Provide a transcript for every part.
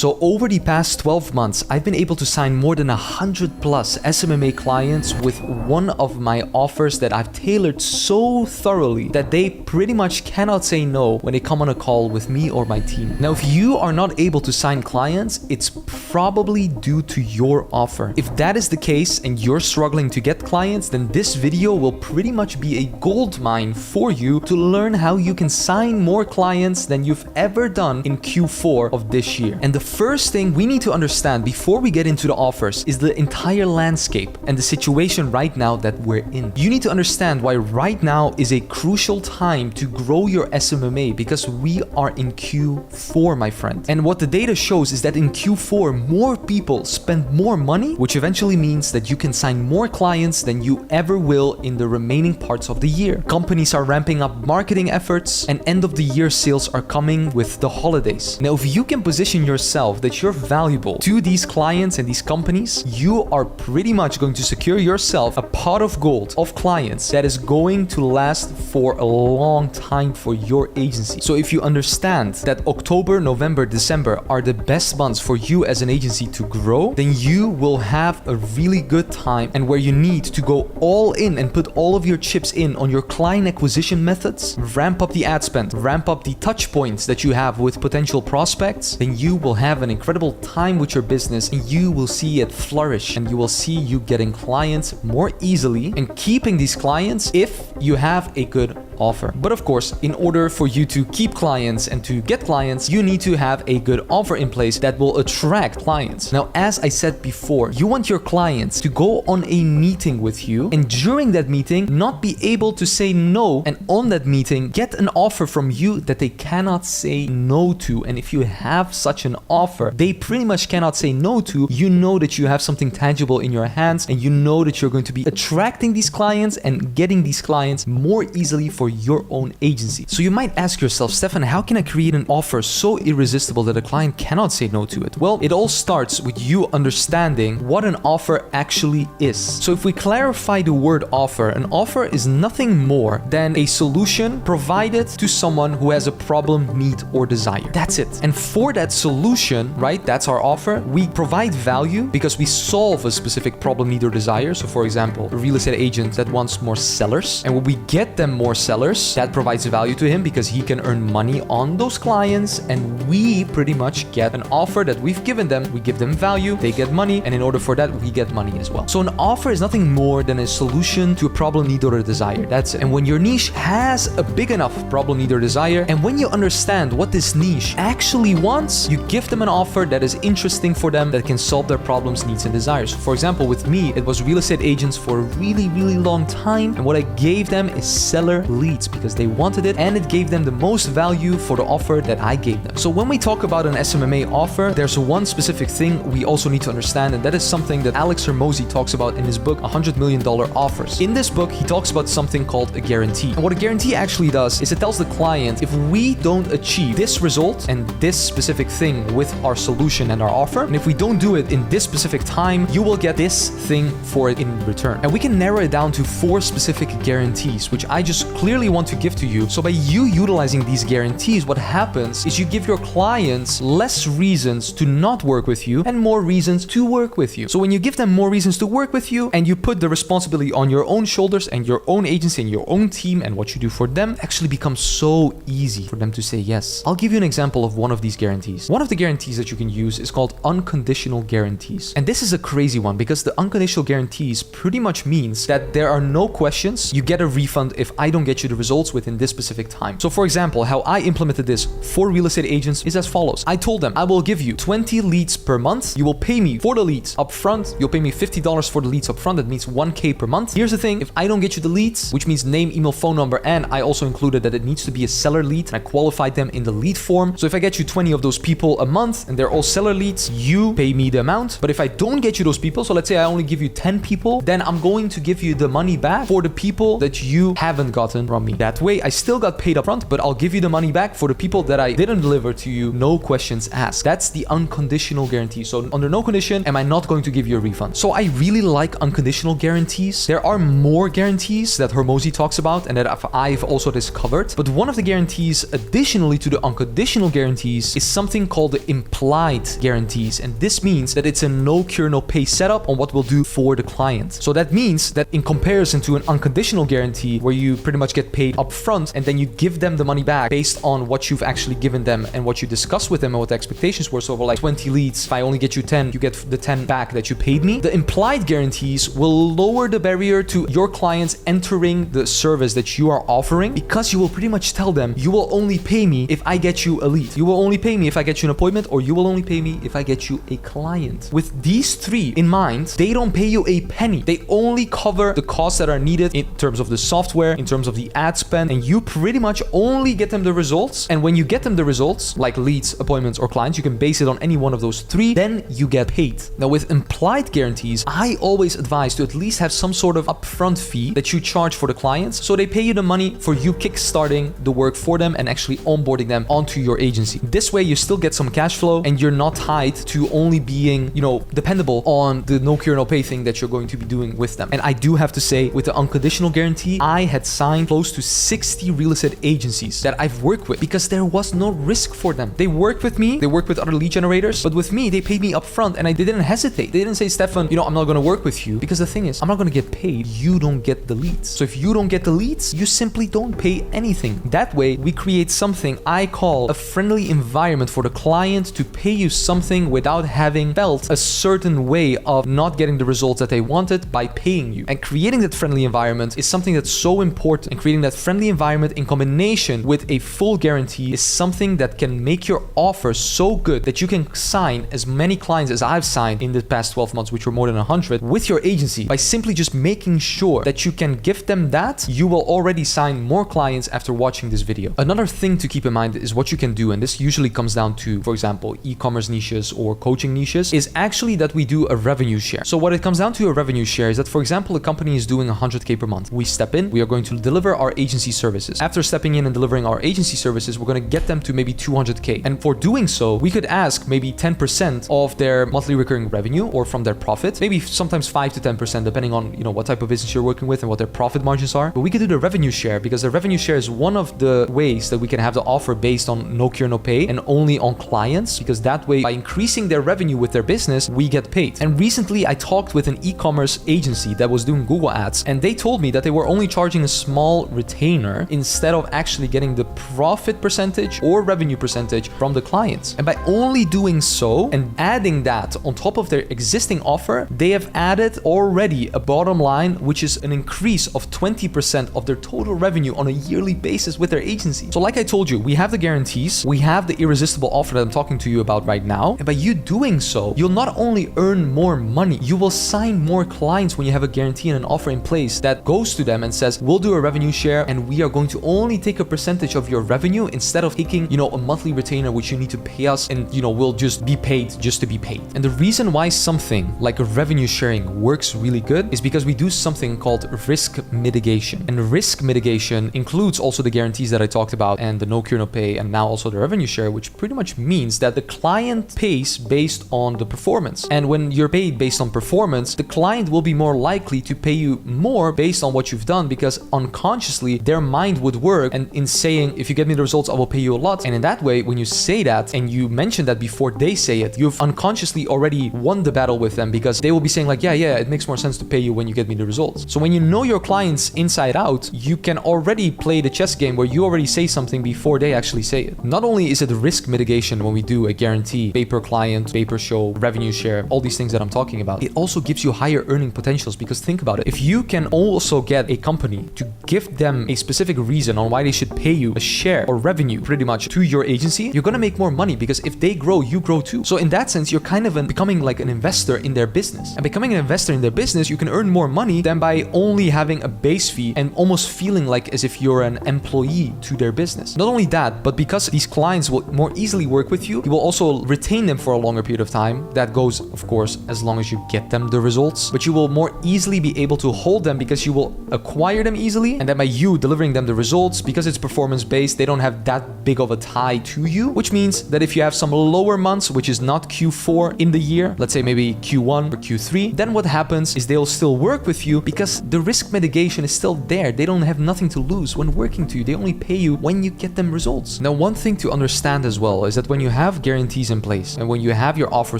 So over the past 12 months, I've been able to sign more than 100 plus SMMA clients with one of my offers that I've tailored so thoroughly that they pretty much cannot say no when they come on a call with me or my team. Now, if you are not able to sign clients, it's probably due to your offer. If that is the case and you're struggling to get clients, then this video will pretty much be a gold mine for you to learn how you can sign more clients than you've ever done in Q4 of this year. And the first thing we need to understand before we get into the offers is the entire landscape and the situation right now that we're in. You need to understand why right now is a crucial time to grow your SMMA, because we are in Q4, my friend. And what the data shows is that in Q4, more people spend more money, which eventually means that you can sign more clients than you ever will in the remaining parts of the year. Companies are ramping up marketing efforts, and end of the year sales are coming with the holidays. Now, if you can position yourself that you're valuable to these clients and these companies, you are pretty much going to secure yourself a pot of gold of clients that is going to last for a long time for your agency. So if you understand that October, November, December are the best months for you as an agency to grow, then you will have a really good time, and where you need to go all in and put all of your chips in on your client acquisition methods, ramp up the ad spend, ramp up the touch points that you have with potential prospects, then you will have an incredible time with your business, and you will see it flourish, and you will see you getting clients more easily and keeping these clients if you have a good offer. But of course, in order for you to keep clients and to get clients, you need to have a good offer in place that will attract clients. Now, as I said before, you want your clients to go on a meeting with you, and during that meeting, not be able to say no, and on that meeting, get an offer from you that they cannot say no to. And if you have such an offer they pretty much cannot say no to, you know that you have something tangible in your hands, and you know that you're going to be attracting these clients and getting these clients more easily for your own agency. So you might ask yourself, Stefan, how can I create an offer so irresistible that a client cannot say no to it? Well, it all starts with you understanding what an offer actually is. So if we clarify the word offer, an offer is nothing more than a solution provided to someone who has a problem, need, or desire. That's it. And for that solution, right, that's our offer. We provide value because we solve a specific problem, need, or desire. So for example, a real estate agent that wants more sellers, and when we get them more sellers, that provides value to him because he can earn money on those clients, and we pretty much get an offer that we've given them. We give them value, they get money, and in order for that, we get money as well. So an offer is nothing more than a solution to a problem, need, or a desire. That's it. And when your niche has a big enough problem, need, or desire, and when you understand what this niche actually wants, you give them an offer that is interesting for them, that can solve their problems, needs, and desires. For example, with me, it was real estate agents for a really, really long time, and what I gave them is seller leads because they wanted it, and it gave them the most value for the offer that I gave them. So when we talk about an SMMA offer, there's one specific thing we also need to understand, and that is something that Alex Hormozi talks about in his book, $100 Million Offers. In this book, he talks about something called a guarantee. And what a guarantee actually does is it tells the client, if we don't achieve this result and this specific thing with our solution and our offer, and if we don't do it in this specific time, you will get this thing for it in return. And we can narrow it down to 4 specific guarantees, which I just clearly want to give to you. So by you utilizing these guarantees, what happens is you give your clients less reasons to not work with you and more reasons to work with you. So when you give them more reasons to work with you and you put the responsibility on your own shoulders and your own agency and your own team and what you do for them, it actually becomes so easy for them to say yes. I'll give you an example of one of these guarantees. One of the guarantees that you can use is called unconditional guarantees. And this is a crazy one because the unconditional guarantees pretty much means that there are no questions. You get a refund if I don't get you the results within this specific time. So for example, how I implemented this for real estate agents is as follows. I told them, I will give you 20 leads per month. You will pay me for the leads up front. You'll pay me $50 for the leads up front. That means $1K per month. Here's the thing. If I don't get you the leads, which means name, email, phone number, and I also included that it needs to be a seller lead, and I qualified them in the lead form. So if I get you 20 of those people a month and they're all seller leads, you pay me the amount. But if I don't get you those people, so let's say I only give you 10 people, then I'm going to give you the money back for the people that you haven't gotten from me. That way, I still got paid upfront, but I'll give you the money back for the people that I didn't deliver to you, no questions asked. That's the unconditional guarantee. So under no condition am I not going to give you a refund. So I really like unconditional guarantees. There are more guarantees that Hormozi talks about and that I've also discovered. But one of the guarantees additionally to the unconditional guarantees is something called the implied guarantees. And this means that it's a no cure, no pay setup on what we'll do for the client. So that means that in comparison to an unconditional guarantee where you pretty much get paid upfront and then you give them the money back based on what you've actually given them and what you discussed with them and what the expectations were. So for like 20 leads, if I only get you 10, you get the 10 back that you paid me. The implied guarantees will lower the barrier to your clients entering the service that you are offering, because you will pretty much tell them, you will only pay me if I get you a lead. You will only pay me if I get you an appointment, or you will only pay me if I get you a client. With these three in mind, they don't pay you a penny. They only cover the costs that are needed in terms of the software, in terms of the ad spend, and you pretty much only get them the results. And when you get them the results, like leads, appointments, or clients, you can base it on any one of those three, then you get paid. Now with implied guarantees, I always advise to at least have some sort of upfront fee that you charge for the clients, so they pay you the money for you kickstarting the work for them and actually onboarding them onto your agency. This way you still get some cash flow and you're not tied to only being, dependable on the no cure, no pay thing that you're going to be doing with them. And I do have to say, with the unconditional guarantee, I had signed close to 60 real estate agencies that I've worked with because there was no risk for them. They worked with me, they worked with other lead generators, but with me, they paid me upfront and they didn't hesitate. They didn't say, Stefan, I'm not going to work with you, because the thing is, I'm not going to get paid. You don't get the leads. So if you don't get the leads, you simply don't pay anything. That way, we create something I call a friendly environment for the client to pay you something without having felt a certain way of not getting the results that they wanted by paying you. And creating that friendly environment is something that's so important. And creating that friendly environment in combination with a full guarantee is something that can make your offer so good that you can sign as many clients as I've signed in the past 12 months, which were more than 100, with your agency. By simply just making sure that you can give them that, you will already sign more clients after watching this video. Another thing to keep in mind is what you can do, and this usually comes down to, for example, e-commerce niches or coaching niches, is actually that we do a revenue share. So what it comes down to a revenue share is that, for example, a company is doing 100K per month. We step in, we are going to deliver our agency services. After stepping in and delivering our agency services, we're going to get them to maybe 200K. And for doing so, we could ask maybe 10% of their monthly recurring revenue or from their profit, maybe sometimes 5 to 10%, depending on, what type of business you're working with and what their profit margins are. But we could do the revenue share, because the revenue share is one of the ways that we can have the offer based on no cure, no pay and only on clients, because that way, by increasing their revenue with their business, we get paid. And recently I talked with an e-commerce agency that was doing Google ads, and they told me that they were only charging a small retainer instead of actually getting the profit percentage or revenue percentage from the clients. And by only doing so and adding that on top of their existing offer, they have added already a bottom line, which is an increase of 20% of their total revenue on a yearly basis with their agency. So like I told you, we have the guarantees, we have the irresistible offer that I'm talking to you about right now. And by you doing so, you'll not only earn more money, you will sign more clients when you have a guarantee and an offer in place that goes to them and says, we'll do a revenue share and we are going to only take a percentage of your revenue instead of taking, a monthly retainer, which you need to pay us, and, we'll just be paid just to be paid. And the reason why something like a revenue sharing works really good is because we do something called risk mitigation. And risk mitigation includes also the guarantees that I talked about and the no cure, no pay, and now also the revenue share, which pretty much means that the client pays based on the performance. And when you're paid based on performance, the client will be more likely to pay you more based on what you've done, because unconsciously their mind would work and in saying, if you get me the results, I will pay you a lot. And in that way, when you say that and you mention that before they say it, you've unconsciously already won the battle with them, because they will be saying like, yeah, it makes more sense to pay you when you get me the results. So when you know your clients inside out, you can already play the chess game where you already say something before they actually say it. Not only is it risk mitigation when we do a guarantee, pay per client, pay per show, revenue share, all these things that I'm talking about, it also gives you higher earning potentials, because think about it. If you can also get a company to give them a specific reason on why they should pay you a share or revenue pretty much to your agency, you're going to make more money, because if they grow, you grow too. So in that sense, you're kind of becoming like an investor in their business. And becoming an investor in their business, you can earn more money than by only having a base fee and almost feeling like as if you're an employee to their business. Not only that, but because these clients will more easily work with you, you will also retain them for a longer period of time. That goes, of course, as long as you get them the results, but you will more easily be able to hold them because you will acquire them easily. And then by you delivering them the results, because it's performance based, they don't have that big of a tie to you, which means that if you have some lower months, which is not Q4 in the year, let's say maybe Q1 or Q3, then what happens is they'll still work with you because the risk mitigation is still there. They don't have nothing to lose when working to you. They only pay you when you get them results. Now, one thing to understand as well is that when you have guarantees in place and when you have your offer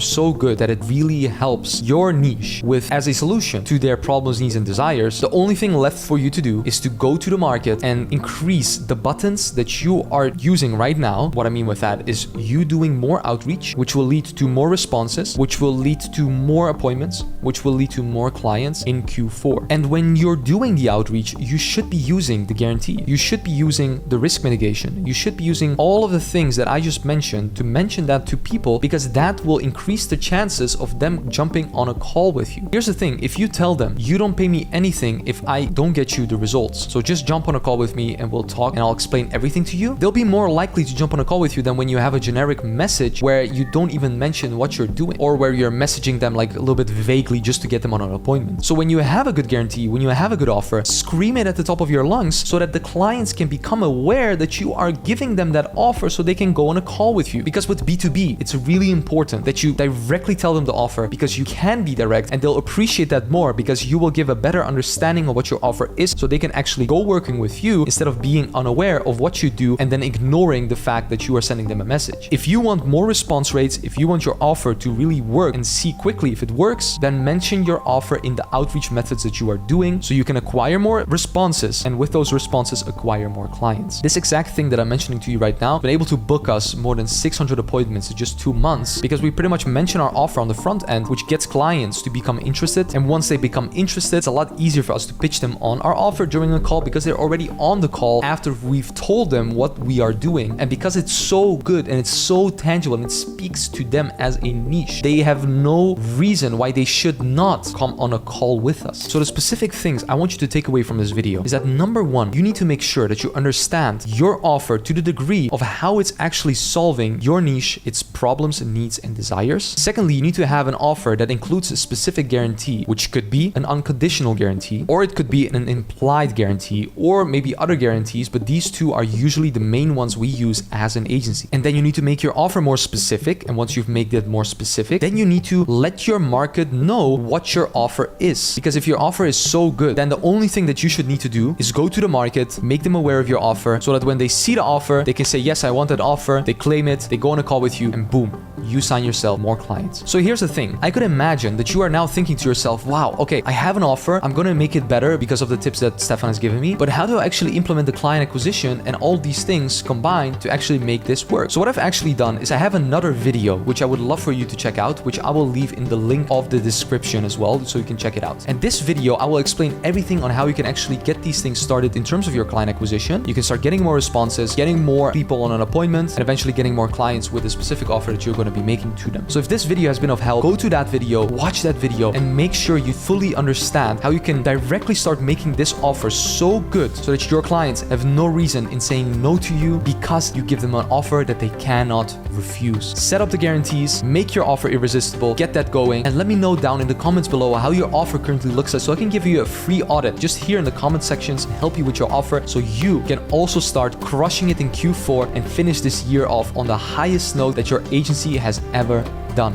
so good that it really helps your niche with as a solution to their problems, needs, and desires, the only thing left for you to do is to go to the market and increase the buttons that you are using right now. What I mean with that is you doing more outreach, which will lead to more responses, which will lead to more appointments, which will lead to more clients in Q4. And when you're doing the outreach, you should be using the guarantee. You should be using the risk mitigation. You should be using all of the things that I just mentioned to mention that to people, because that will increase the chances of them jumping on a call with you. Here's the thing. If you tell them, you don't pay me anything if I don't get you the results, so just jump on a call with me and we'll talk and I'll explain everything to you, they'll be more likely to jump on a call with you than when you have a generic message where you don't even mention what you're doing, or where you're messaging them like a little bit vaguely just to get them on an appointment. So when you have a good guarantee, when you have a good offer, scream it at the top of your lungs so that the clients can become aware that you are giving them that offer so they can go on a call with you. Because with B2B, it's really important that you directly tell them the offer, because you can be direct and they'll appreciate that more, because you will give a better understanding of what your offer is so they can actually go working with you instead of being unaware of what you do and then ignoring the fact that you are sending them a message. If you want more response rates, if you want your offer to really work and see quickly if it works, then mention your offer in the outreach methods that you are doing so you can acquire more responses, and with those responses acquire more clients. This exact thing that I'm mentioning to you right now, been able to book us more than 600 appointments in just 2 months, because we pretty much mention our offer on the front end, which gets clients to become interested. And once they become interested, it's a lot easier for us to pitch them on our offer during a call, because they're already on the call after we've told them what we are doing. And because it's so good and it's so tangible and it speaks to them as a niche, they have no reason why they should not come on a call with us. So the specific things I want you to take away from this video is that, number one, you need to make sure that you understand your offer to the degree of how it's actually solving your niche, its problems and needs and desires. Secondly, you need to have an offer that includes a specific guarantee, which could be an unconditional guarantee, or it could be an implied guarantee, or maybe other guarantees, but these two are usually the main ones we use as an agency. And then you need to make your offer more specific, and once you've made it more specific, then you need to let your market know what your offer is. Because if your offer is so good, then the only thing that you should need to do is go to the market, make them aware of your offer, so that when they see the offer, they can say, yes, I want that offer, they claim it, they go on a call with you, and boom, you sign yourself more clients. So here's the thing. I could imagine that you are now thinking to yourself, wow, okay, I have an offer, I'm gonna make it better because of the tips that Stefan has given me, but how do I actually implement the client acquisition and all these things combined to actually make this work? So what I've actually done is I have another video, which I would love for you to check out, which I will leave in the link of the description as well, so you can check it out. And this video, I will explain everything on how you can actually get these things started in terms of your client acquisition. You can start getting more responses, getting more people on an appointment, and eventually getting more clients with a specific offer that you're going to be making to them. So if this video has been of help, go to that video, watch that video, and make sure you fully understand how you can directly start making this offer so good so that your clients have no reason in saying no to you, because you give them an offer that they cannot refuse. Set up the guarantees, make your offer irresistible, get that going, and let me know down in the comments below how your offer currently looks like, so I can give you a free audit just here in the comment sections, help you with your offer, so you can also start crushing it in Q4 and finish this year off on the highest note that your agency has ever done.